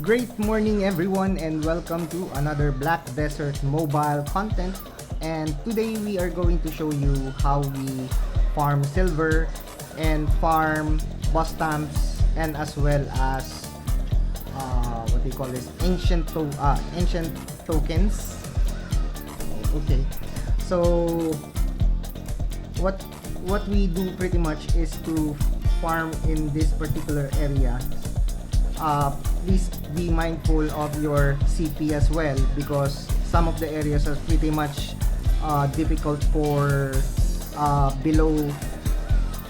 Great morning everyone and welcome to another Black Desert mobile content, and today we are going to show you how we farm silver and farm boss stamps, and as well as what do you call this, ancient tokens. Okay, so what we do pretty much is to farm in this particular area. Please be mindful of your CP as well, because some of the areas are pretty much difficult for below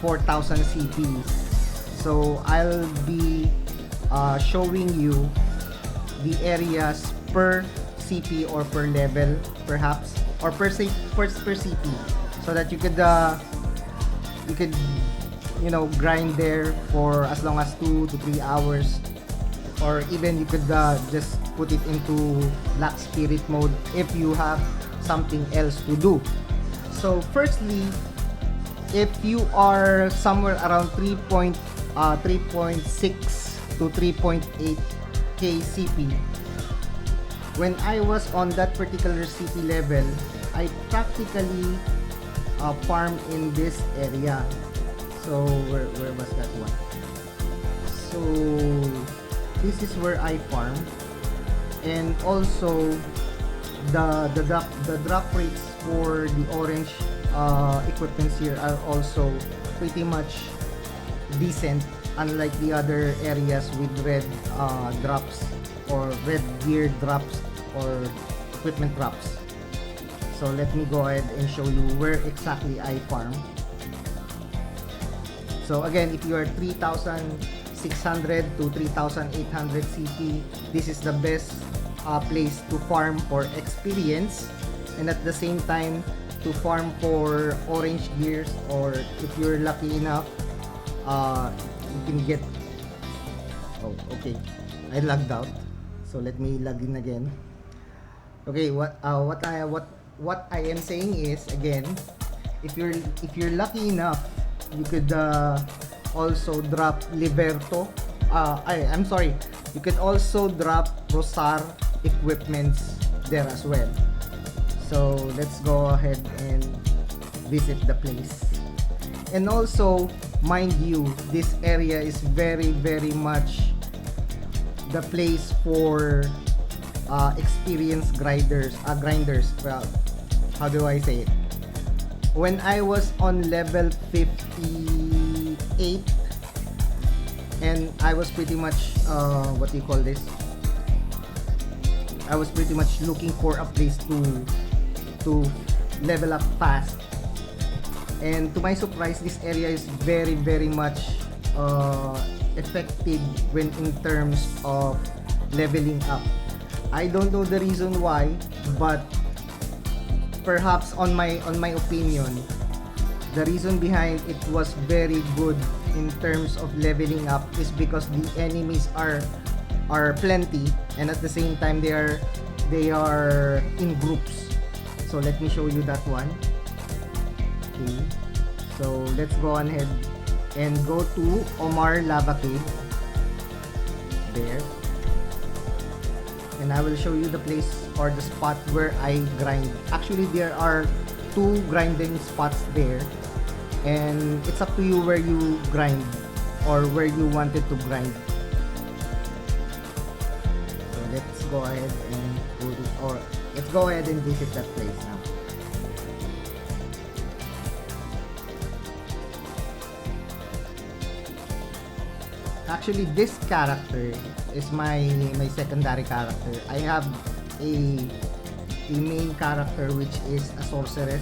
4,000 CPs. So I'll be showing you the areas per CP or per level perhaps, or per CP, so that you could grind there for as long as 2 to 3 hours, or even you could just put it into black spirit mode if you have something else to do. So firstly, if you are somewhere around 3.6 to 3.8 k CP, when I was on that particular CP level, I practically farm in this area. So where was that one? So this is where I farm, and also the drop rates for the orange equipments here are also pretty much decent, unlike the other areas with red drops or red gear drops or equipment drops. So let me go ahead and show you where exactly I farm. So again, if you are 3,600 to 3,800 CP, this is the best place to farm for experience, and at the same time to farm for orange gears, or if you're lucky enough, you can get. Oh, okay, I lagged out. So let me log in again. Okay, what I am saying is, again, if you're lucky enough, you could also drop Liberto. I'm sorry. You could also drop Rosar equipments there as well. So let's go ahead and visit the place. And also, mind you, this area is very much the place for experienced grinders. Well, how do I say it? When I was on level 58, and I was pretty much what do you call this? I was pretty much looking for a place to level up fast. And to my surprise, this area is very much effective when in terms of leveling up. I don't know the reason why, but perhaps on my opinion, the reason behind it was very good in terms of leveling up is because the enemies are plenty, and at the same time they are in groups. So let me show you that one. Okay, so let's go on ahead and go to Omar Lava Cave there, and I will show you the place or the spot where I grind. Actually, there are 2 grinding spots there, and it's up to you where you grind or where you wanted to grind. So let's go ahead and let's go ahead and visit that place now. Actually, this character is my secondary character. I have a main character which is a sorceress,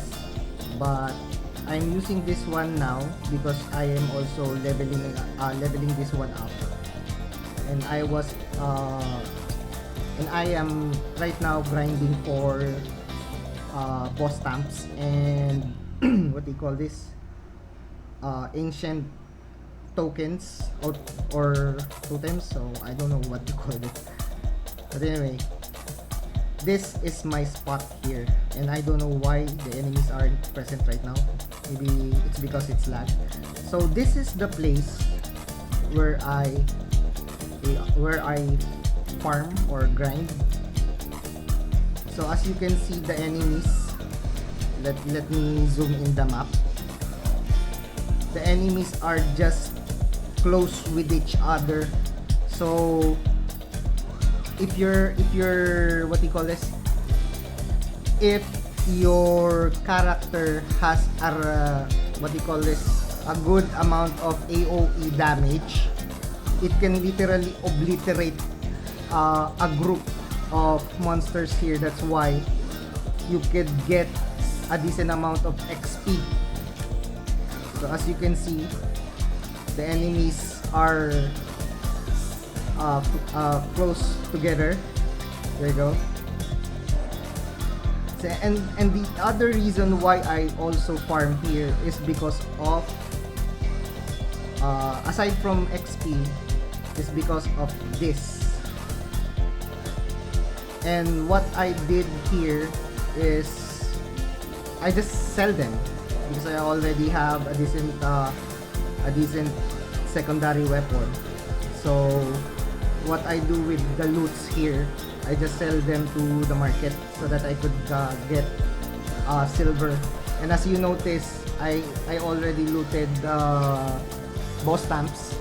but I'm using this one now because I am also leveling this one up, and I am right now grinding for boss stamps and what do you call this, ancient tokens or totems. So I don't know what to call it, but anyway, this is my spot here, and I don't know why the enemies aren't present right now. Maybe it's because it's lag. So this is the place where I farm or grind. So as you can see the enemies, let me zoom in the map. The enemies are just close with each other. So if you're what do you call this? If your character has a what do you call this? A good amount of AOE damage, it can literally obliterate a group of monsters here. That's why you could get a decent amount of XP. So as you can see, the enemies are close together. There you go. So, and the other reason why I also farm here is because of aside from XP, is because of this. And what I did here is I just sell them because I already have a decent secondary weapon. So what I do with the loots here, I just sell them to the market so that I could get silver. And as you notice, I already looted boss stamps.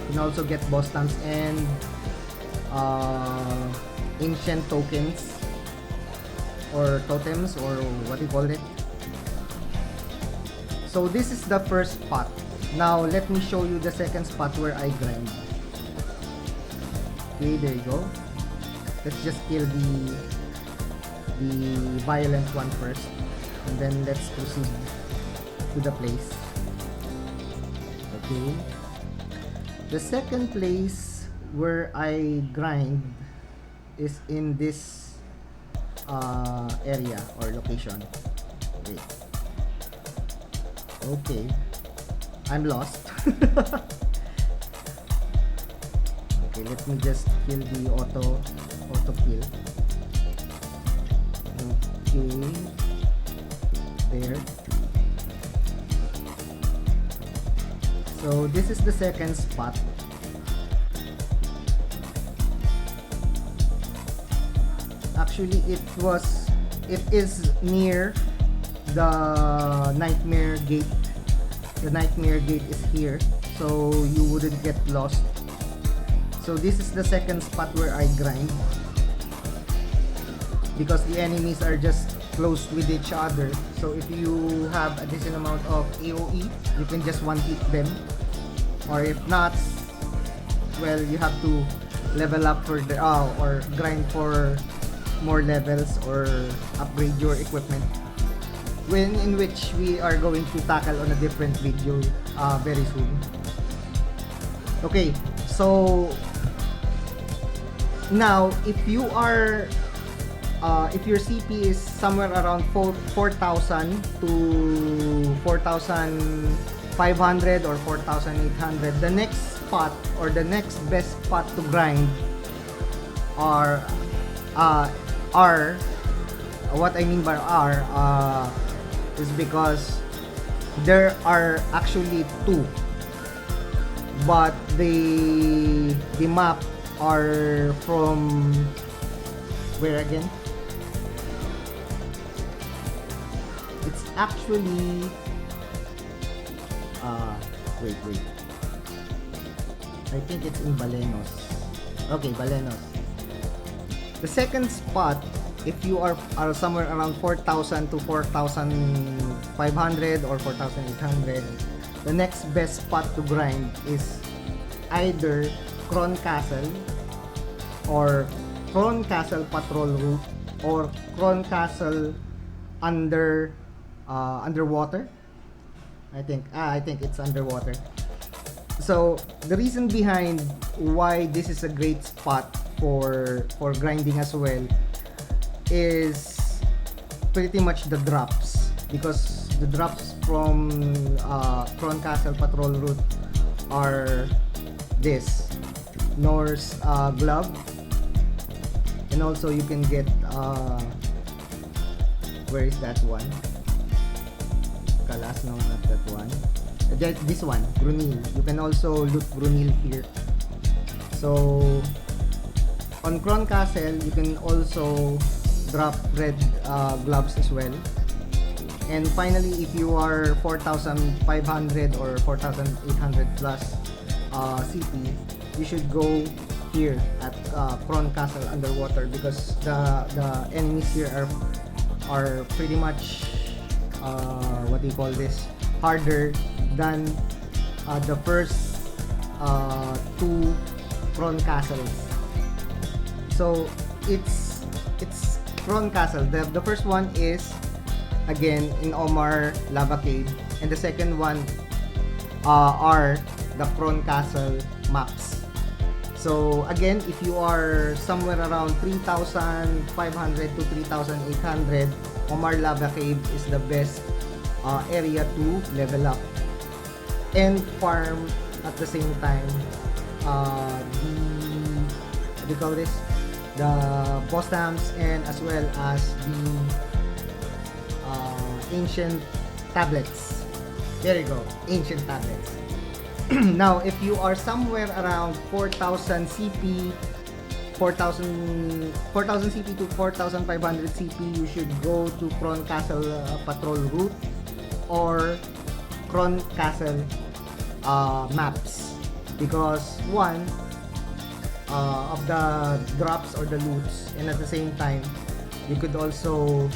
You can also get boss stamps and ancient tokens or totems or what you call it. So this is the first spot. Now let me show you the second spot where I grind. Okay, there you go. Let's just kill the violent one first, and then let's proceed to the place. Okay. The second place where I grind is in this area or location. Wait. Okay. I'm lost. Okay, let me just kill the auto kill. Okay. There. So this is the second spot. Actually it is near the nightmare gate. The nightmare gate is here, so you wouldn't get lost. So this is the second spot where I grind because the enemies are just close with each other. So if you have a decent amount of AOE, you can just one-hit them. Or if not, well, you have to level up for the or grind for more levels or upgrade your equipment. In which we are going to tackle on a different video very soon. Okay, so now if you are if your CP is somewhere around 4,000 to 4,500 or 4,800, the next spot or the next best spot to grind are what I mean by are is because there are actually two, but the map are from where again? It's actually wait, I think it's in Balenos. Okay, Balenos. The second spot, if you are somewhere around 4,000 to 4,500 or 4,800, the next best spot to grind is either Kron Castle or Kron Castle Patrol Route or Kron Castle underwater. I think it's underwater. So the reason behind why this is a great spot for grinding as well is pretty much the drops, because the drops from Kron Castle Patrol Route are this Norse glove, and also you can get where is that one? Kalas, no, not that one. This one, Brunil. You can also loot Brunil here. So On Cron Castle, you can also drop red gloves as well. And finally, if you are 4,500 or 4,800 plus CP, you should go here at Cron Castle underwater, because the enemies here are pretty much what do you call this, harder than the first two Cron Castles. So it's Cron Castle. The first one is again in Omar Lava Cave, and the second one are the Cron Castle maps. So again, if you are somewhere around 3,500 to 3,800, Omar Lava Cave is the best area to level up and farm at the same time what do you call this, the boss stamps, and as well as the ancient tablets. There you go, ancient tablets. Now, if you are somewhere around 4,000 CP, 4,000 CP to 4,500 CP, you should go to Cron Castle Patrol Route or Cron Castle maps, because one of the drops or the loots, and at the same time you could also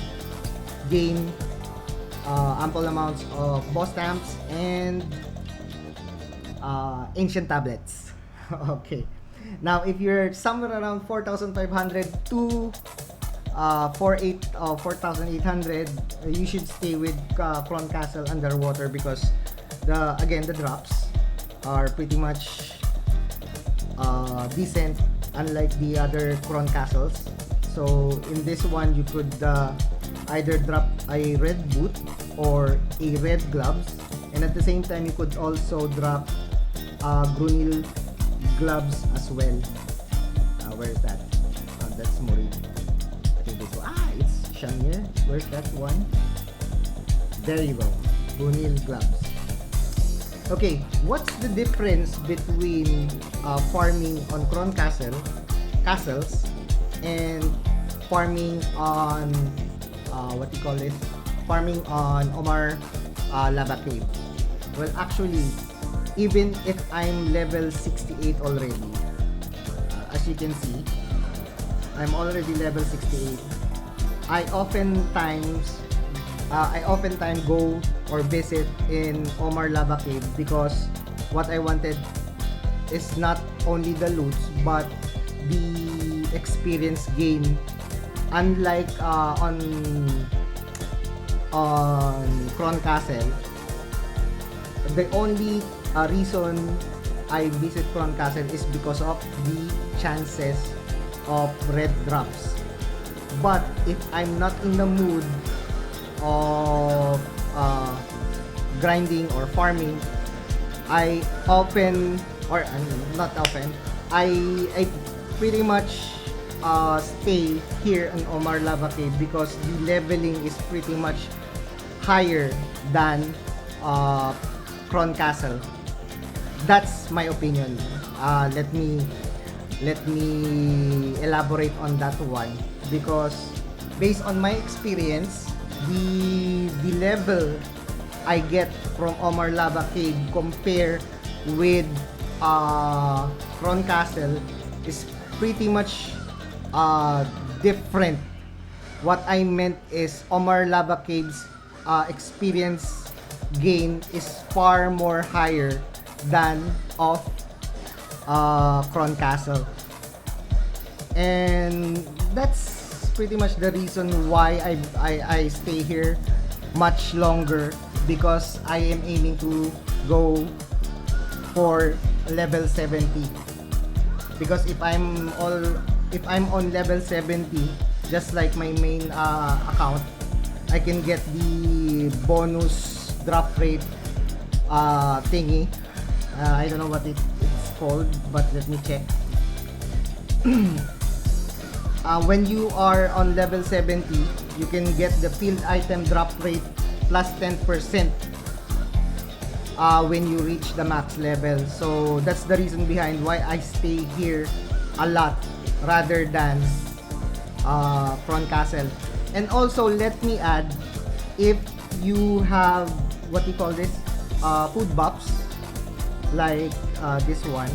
gain ample amounts of boss stamps and ancient tablets. Okay, now if you're somewhere around 4,500 to 4,800, you should stay with Cron Castle underwater, because the drops are pretty much decent, unlike the other Cron Castles. So in this one, you could either drop a red boot or a red gloves, and at the same time you could also drop Grunil gloves as well. Where is that? That's Morin. I think this one. It's Shamir. Where's that one? There you go. Grunil gloves. Okay, what's the difference between farming on Cron castles and farming on what do you call it? Farming on Omar Lava Cave? Well, actually, even if I'm level 68 already, as you can see, I'm already level 68. I oftentimes go or visit in Omar Lava Cave, because what I wanted is not only the loots but the experience gain. Unlike on Cron Castle, the only reason I visit Cron Castle is because of the chances of red drops. But if I'm not in the mood of grinding or farming, I pretty much stay here in Omar Lava Cave, because the leveling is pretty much higher than Cron Castle. That's my opinion. Let me elaborate on that one, because based on my experience, the level I get from Omar Lava Cave compared with Cron Castle is pretty much different. What I meant is Omar Lava Cave's experience gain is far more higher than of Cron Castle, and that's pretty much the reason why I stay here much longer, because I am aiming to go for level 70. Because if I'm on level 70, just like my main account, I can get the bonus drop rate thingy. I don't know what it's called, but let me check. When you are on level 70, you can get the field item drop rate plus 10% when you reach the max level. So that's the reason behind why I stay here a lot. rather than prawn castle. And also, let me add, if you have what you call this, food buffs like this one,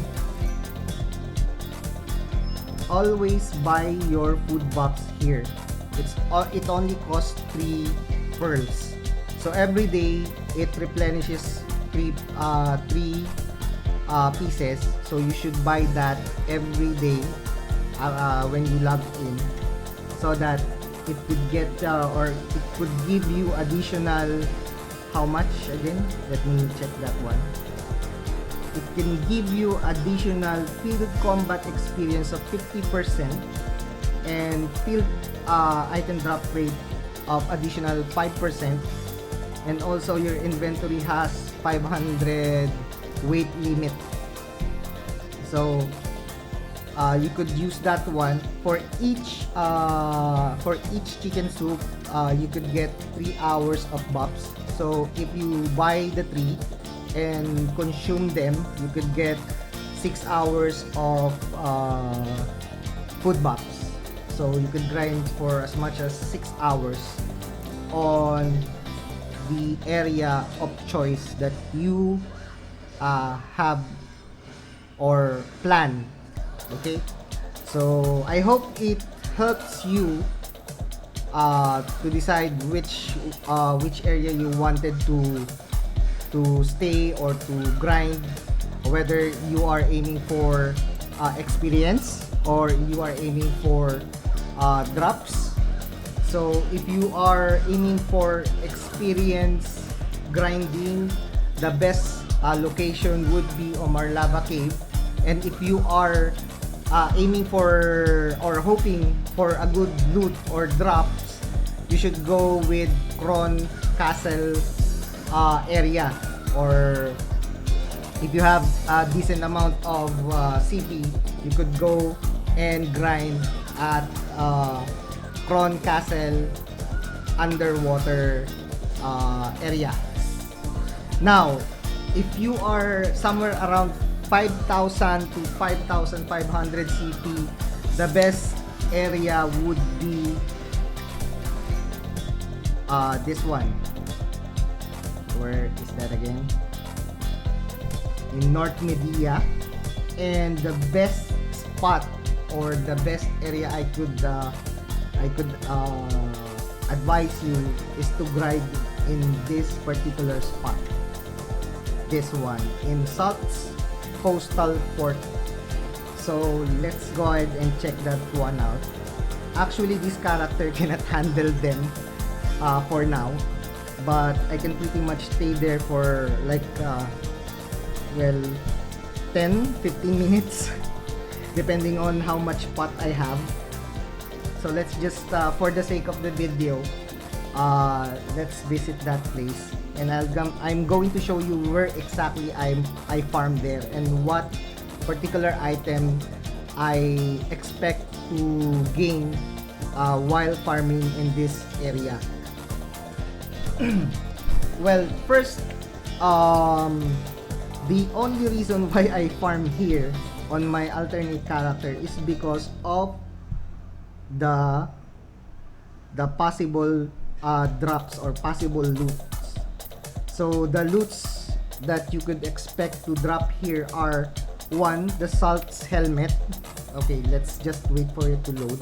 always buy your food box here. It only costs 3 pearls. So every day it replenishes 3 pieces. So you should buy that every day when you log in, so that it could get or it could give you additional, how much again? Let me check that one. It can give you additional field combat experience of 50% and field item drop rate of additional 5%, and also your inventory has 500 weight limit. So you could use that one for each chicken soup. You could get 3 hours of buffs. So if you buy the 3 and consume them, you could get 6 hours of food buffs. So you could grind for as much as 6 hours on the area of choice that you have or plan. Okay, so I hope it helps you to decide which area you wanted to stay or to grind, whether you are aiming for experience or you are aiming for drops. So if you are aiming for experience grinding, the best location would be Omar Lava Cave. And if you are aiming for or hoping for a good loot or drops, you should go with Kron Castle area. Or if you have a decent amount of CP, you could go and grind at Kron Castle underwater area. Now, if you are somewhere around 5,000 to 5,500 CP, the best area would be this one. Where is that again? In North Media. And the best spot or the best area I could advise you is to grind in this particular spot. This one in Salt's Coastal Port. So let's go ahead and check that one out. Actually, this character cannot handle them for now, but I can pretty much stay there for like 10-15 minutes depending on how much pot I have. So let's just for the sake of the video, let's visit that place, and I'm going to show you where exactly I farm there and what particular item I expect to gain while farming in this area. Well, first, the only reason why I farm here on my alternate character is because of the possible drops or possible loots. So the loots that you could expect to drop here are: 1, the Salt's helmet. Okay, let's just wait for it to load.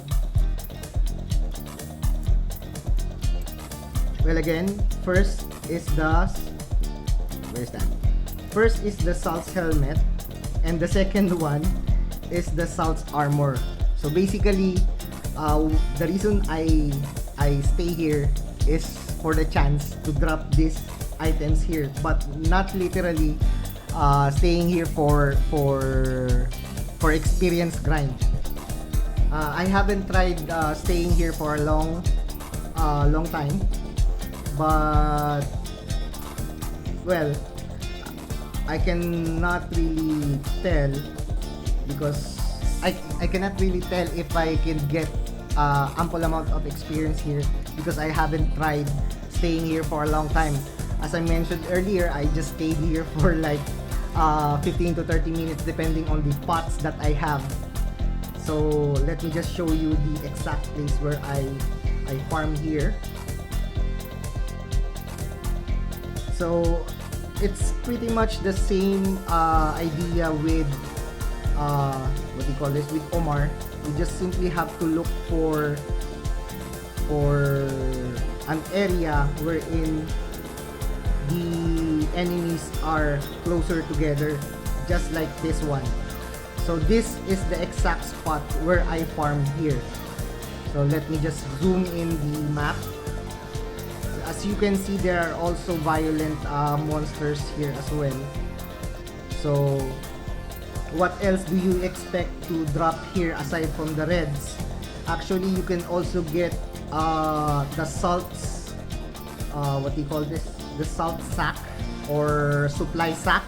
Well, again, first is the First is the Salt's helmet, and the second one is the Salt's armor. So basically, the reason I stay here is for the chance to drop these items here, but not literally staying here for experience grind. I haven't tried staying here for a long time, but well, I cannot really tell because I cannot really tell if I can get ample amount of experience here because I haven't tried staying here for a long time. As I mentioned earlier, I just stayed here for like 15 to 30 minutes depending on the pots that I have. So let me just show you the exact place where I farm here. So it's pretty much the same idea with what do you call this, with Omar. You just simply have to look for an area wherein the enemies are closer together, just like this one. So this is the exact spot where I farm here. So let me just zoom in the map. As you can see, there are also violent monsters here as well. So what else do you expect to drop here aside from the reds? Actually, you can also get the salts, what do you call this? The salt sack or supply sack,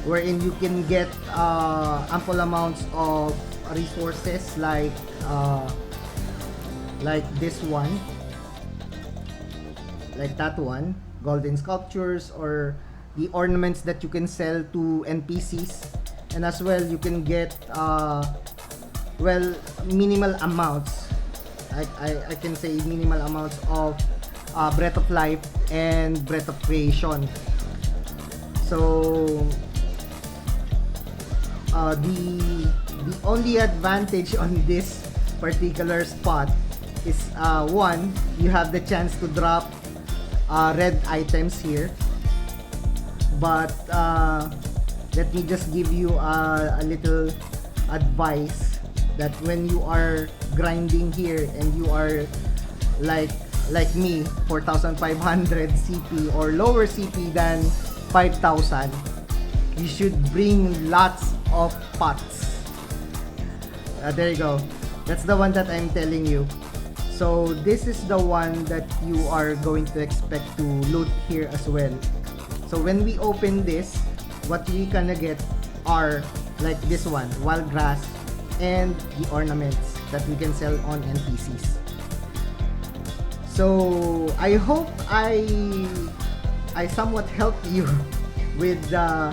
wherein you can get ample amounts of resources like this one, like that one, golden sculptures, or the ornaments that you can sell to NPCs. And as well, you can get well, minimal amounts, I can say minimal amounts of Breath of Life and Breath of Creation. So the only advantage on this particular spot is one, you have the chance to drop red items here, but let me just give you a little advice that when you are grinding here and you are like me, 4,500 CP or lower CP than 5,000, you should bring lots of pots. There you go. That's the one that I'm telling you. So this is the one that you are going to expect to loot here as well. So when we open this, what we gonna get are like this one, wild grass, and the ornaments that we can sell on NPCs. So I hope I somewhat helped you with the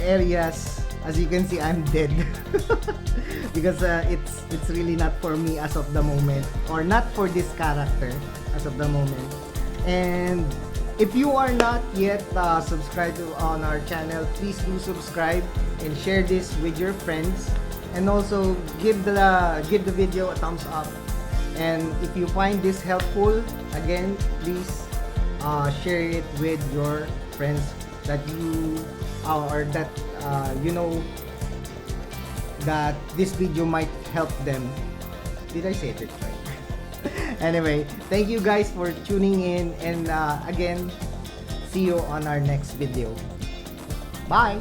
areas. As you can see, I'm dead because it's really not for me as of the moment, or not for this character as of the moment. And if you are not yet subscribed on our channel, please do subscribe and share this with your friends, and also give the video a thumbs up. And if you find this helpful, again, please share it with your friends that you or that you know that this video might help them. Did I say it right? Anyway, thank you guys for tuning in, and again, see you on our next video. Bye!